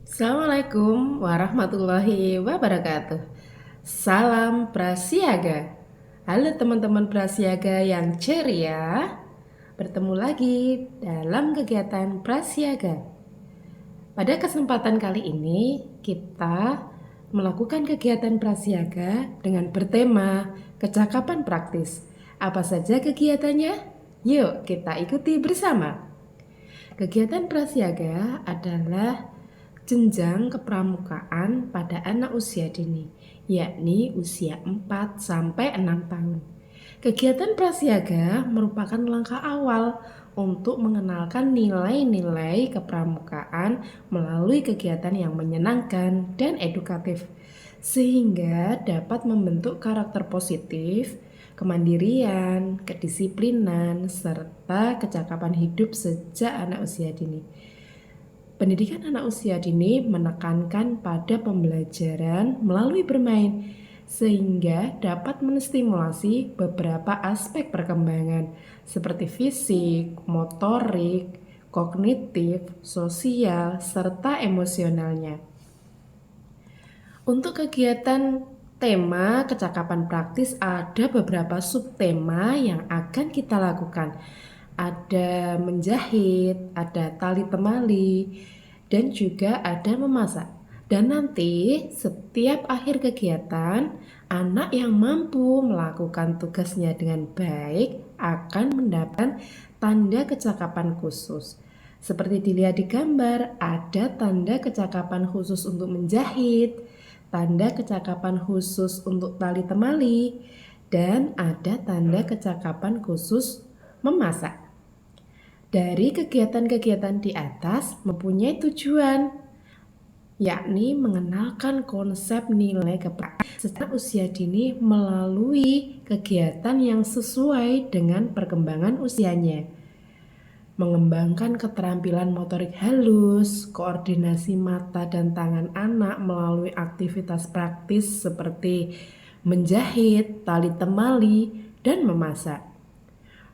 Assalamualaikum warahmatullahi wabarakatuh. Salam Prasiaga. Halo teman-teman Prasiaga yang ceria. Bertemu lagi dalam kegiatan Prasiaga. Pada kesempatan kali ini kita melakukan kegiatan Prasiaga dengan bertema kecakapan praktis. Apa saja kegiatannya? Yuk kita ikuti bersama. Kegiatan Prasiaga adalah jenjang kepramukaan pada anak usia dini, yakni usia 4 sampai 6 tahun. Kegiatan Prasiaga merupakan langkah awal untuk mengenalkan nilai-nilai kepramukaan melalui kegiatan yang menyenangkan dan edukatif, sehingga dapat membentuk karakter positif, kemandirian, kedisiplinan, serta kecakapan hidup sejak anak usia dini. Pendidikan anak usia dini menekankan pada pembelajaran melalui bermain, sehingga dapat menstimulasi beberapa aspek perkembangan seperti fisik, motorik, kognitif, sosial, serta emosionalnya. Untuk kegiatan tema kecakapan praktis ada beberapa subtema yang akan kita lakukan. Ada menjahit, ada tali temali, dan juga ada memasak. Dan nanti setiap akhir kegiatan, anak yang mampu melakukan tugasnya dengan baik akan mendapatkan tanda kecakapan khusus. Seperti dilihat di gambar, ada tanda kecakapan khusus untuk menjahit, tanda kecakapan khusus untuk tali temali, dan ada tanda kecakapan khusus memasak. Dari kegiatan-kegiatan di atas mempunyai tujuan, yakni mengenalkan konsep nilai kepramukaan secara usia dini melalui kegiatan yang sesuai dengan perkembangan usianya. Mengembangkan keterampilan motorik halus, koordinasi mata dan tangan anak melalui aktivitas praktis seperti menjahit, tali temali, dan memasak.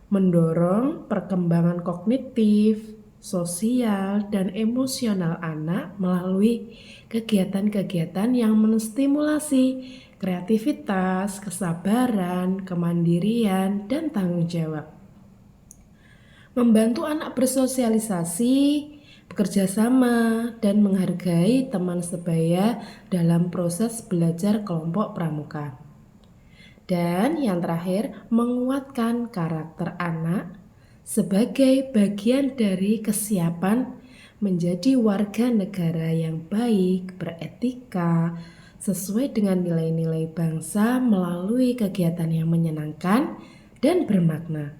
Mendorong perkembangan kognitif, sosial, dan emosional anak melalui kegiatan-kegiatan yang menstimulasi kreativitas, kesabaran, kemandirian, dan tanggung jawab. Membantu anak bersosialisasi, bekerja sama, dan menghargai teman sebaya dalam proses belajar kelompok pramuka. Dan yang terakhir, menguatkan karakter anak sebagai bagian dari kesiapan menjadi warga negara yang baik, beretika, sesuai dengan nilai-nilai bangsa melalui kegiatan yang menyenangkan dan bermakna.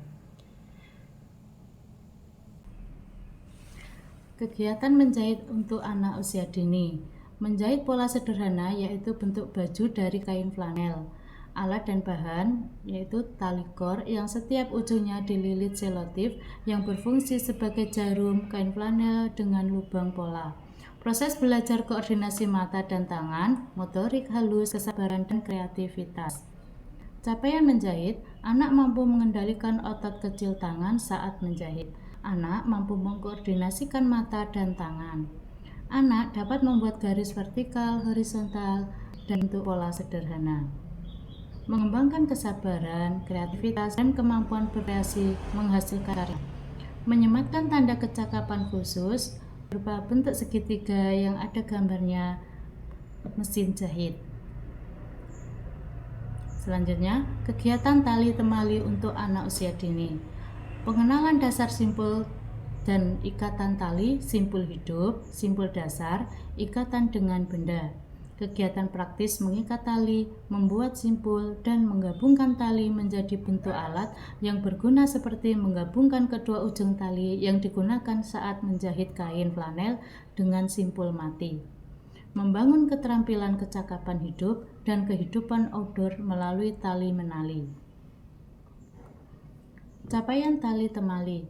Kegiatan menjahit untuk anak usia dini. Menjahit pola sederhana yaitu bentuk baju dari kain flanel. Alat dan bahan yaitu tali kor yang setiap ujungnya dililit selotip yang berfungsi sebagai jarum kain flanel dengan lubang pola. Proses belajar koordinasi mata dan tangan, motorik halus, kesabaran dan kreativitas. Capaian menjahit, anak mampu mengendalikan otot kecil tangan saat menjahit. Anak mampu mengkoordinasikan mata dan tangan. Anak dapat membuat garis vertikal, horizontal, dan bentuk pola sederhana. Mengembangkan kesabaran, kreativitas, dan kemampuan berkreasi menghasilkan karya. Menyematkan tanda kecakapan khusus berupa bentuk segitiga yang ada gambarnya mesin jahit. Selanjutnya, kegiatan tali temali untuk anak usia dini. Pengenalan dasar simpul dan ikatan tali, simpul hidup, simpul dasar, ikatan dengan benda. Kegiatan praktis mengikat tali, membuat simpul, dan menggabungkan tali menjadi bentuk alat yang berguna seperti menggabungkan kedua ujung tali yang digunakan saat menjahit kain flanel dengan simpul mati. Membangun keterampilan kecakapan hidup dan kehidupan outdoor melalui tali menali. Capaian tali temali.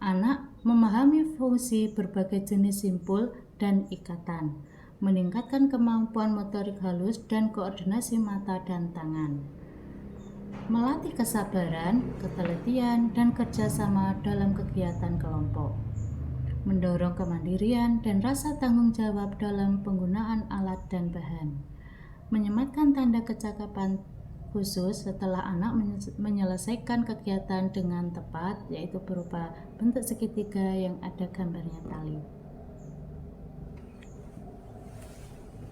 Anak memahami fungsi berbagai jenis simpul dan ikatan, meningkatkan kemampuan motorik halus dan koordinasi mata dan tangan. Melatih kesabaran, ketelitian, dan kerjasama dalam kegiatan kelompok. mendorong kemandirian dan rasa tanggung jawab dalam penggunaan alat dan bahan, menyematkan tanda kecakapan khusus setelah anak menyelesaikan kegiatan dengan tepat, yaitu berupa bentuk segitiga yang ada gambarnya tali.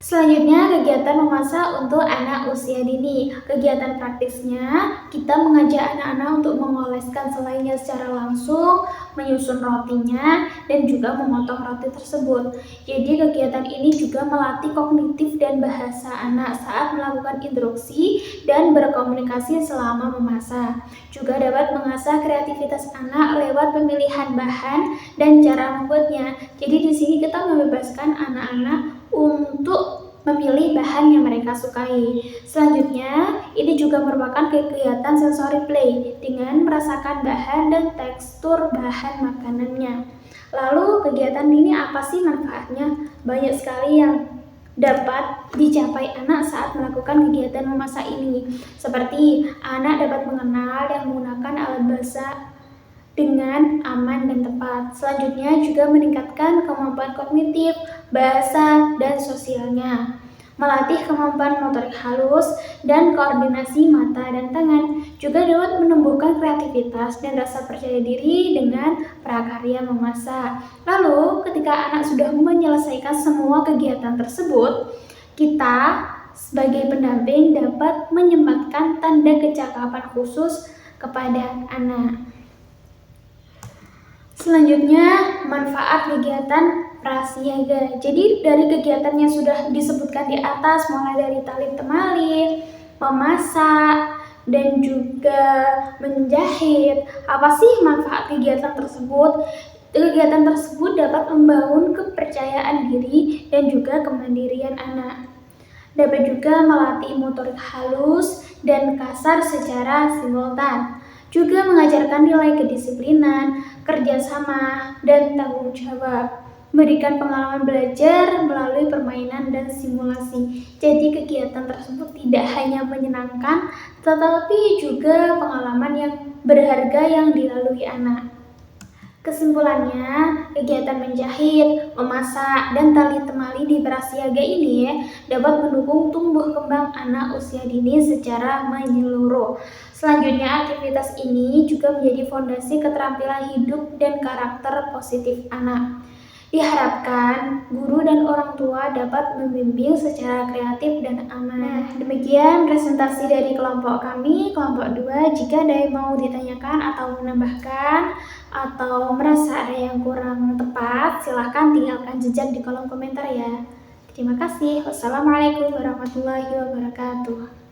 Selanjutnya, kegiatan memasak untuk anak usia dini. Kegiatan praktisnya, kita mengajak anak-anak untuk mengoleskan selainya secara langsung, menyusun rotinya, dan juga memotong roti tersebut. Jadi, kegiatan ini juga melatih kognitif dan bahasa anak saat melakukan instruksi dan berkomunikasi selama memasak. Juga dapat mengasah kreativitas anak lewat pemilihan bahan dan cara membuatnya. Jadi, di sini kita membebaskan anak-anak untuk memilih bahan yang mereka sukai. Selanjutnya, ini juga merupakan kegiatan sensory play dengan merasakan bahan dan tekstur bahan makanannya. Lalu, kegiatan ini apa sih manfaatnya? Banyak sekali yang dapat dicapai anak saat melakukan kegiatan memasak ini. Seperti anak dapat mengenal dan menggunakan alat masak dengan aman dan tepat. Selanjutnya juga meningkatkan kemampuan kognitif, bahasa, dan sosialnya. Melatih kemampuan motorik halus dan koordinasi mata dan tangan. Juga dapat menumbuhkan kreativitas dan rasa percaya diri dengan prakarya memasak. Lalu, ketika anak sudah menyelesaikan semua kegiatan tersebut, kita sebagai pendamping dapat menyempatkan tanda kecakapan khusus kepada anak. Selanjutnya, manfaat kegiatan prasiaga. Jadi dari kegiatan yang sudah disebutkan di atas, mulai dari tali temali, memasak, dan juga menjahit. Apa sih manfaat kegiatan tersebut? Kegiatan tersebut dapat membangun kepercayaan diri dan juga kemandirian anak. Dapat juga melatih motorik halus dan kasar secara simultan. Juga mengajarkan nilai kedisiplinan, kerjasama, dan tanggung jawab. Memberikan pengalaman belajar melalui permainan dan simulasi. Jadi kegiatan tersebut tidak hanya menyenangkan, tetapi juga pengalaman yang berharga yang dilalui anak. Kesimpulannya, kegiatan menjahit, memasak, dan tali temali di prasiaga ini dapat mendukung tumbuh kembang anak usia dini secara menyeluruh. Selanjutnya, aktivitas ini juga menjadi fondasi keterampilan hidup dan karakter positif anak. Diharapkan guru dan orang tua dapat membimbing secara kreatif dan aman. Demikian presentasi dari kelompok kami, kelompok 2. Jika ada yang mau ditanyakan atau menambahkan atau merasa ada yang kurang tepat, silahkan tinggalkan jejak di kolom komentar ya. Terima kasih. Wassalamualaikum warahmatullahi wabarakatuh.